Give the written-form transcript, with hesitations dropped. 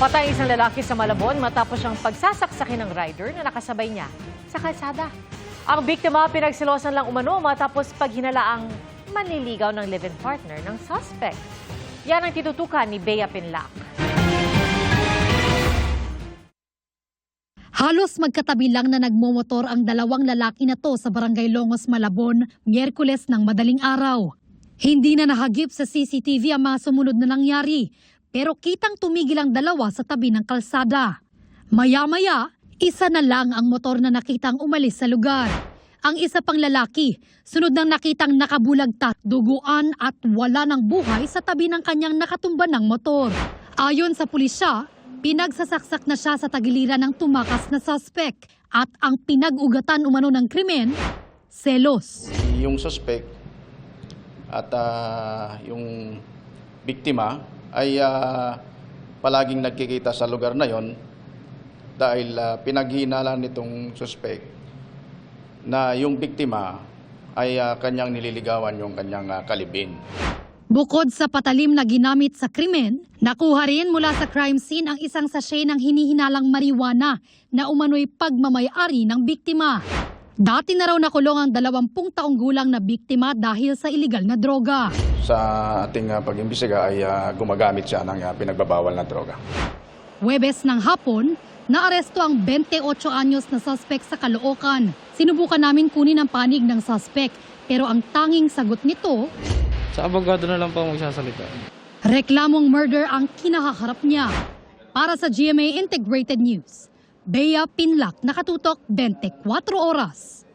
Patay isang lalaki sa Malabon matapos siyang pagsasaksakin ng rider na nakasabay niya sa kalsada. Ang biktima pinagsilosan lang umano matapos paghinalaang manliligaw ng live-in partner ng suspect. Yan ang titutukan ni Bea Pinlac. Halos magkatabi lang na nagmomotor ang dalawang lalaki na to sa Barangay Longos, Malabon, Miyerkules ng madaling araw. Hindi na nahagip sa CCTV ang mga sumunod na nangyari, pero kitang tumigil ang dalawa sa tabi ng kalsada. Maya-maya, isa na lang ang motor na nakitang umalis sa lugar. Ang isa pang lalaki, sunod nang nakitang nakabulagta, duguan at wala ng buhay sa tabi ng kanyang nakatumba ng motor. Ayon sa pulisya, pinagsasaksak na siya sa tagiliran ng tumakas na suspect at ang pinag-ugatan umano ng krimen, selos. Yung suspect at yung biktima ay palaging nagkikita sa lugar na yon dahil pinaghihinalan nitong suspect na yung biktima ay kanyang nililigawan yung kanyang kalibin. Bukod sa patalim na ginamit sa krimen, nakuha rin mula sa crime scene ang isang sachet ng hinihinalang marijuana na umano'y pagmamayari ng biktima. Dati na raw nakulong ang 20 taong gulang na biktima dahil sa iligal na droga. Sa ating pag-imbestiga ay gumagamit siya ng pinagbabawal na droga. Huwebes ng hapon, naaresto ang 28 anyos na suspect sa Caloocan. Sinubukan namin kunin ang panig ng suspect, pero ang tanging sagot nito, sa abogado na lang po magsasalita. reklamong murder ang kinakaharap niya. Para sa GMA Integrated News, Bea Pinlac, nakatutok 24 oras.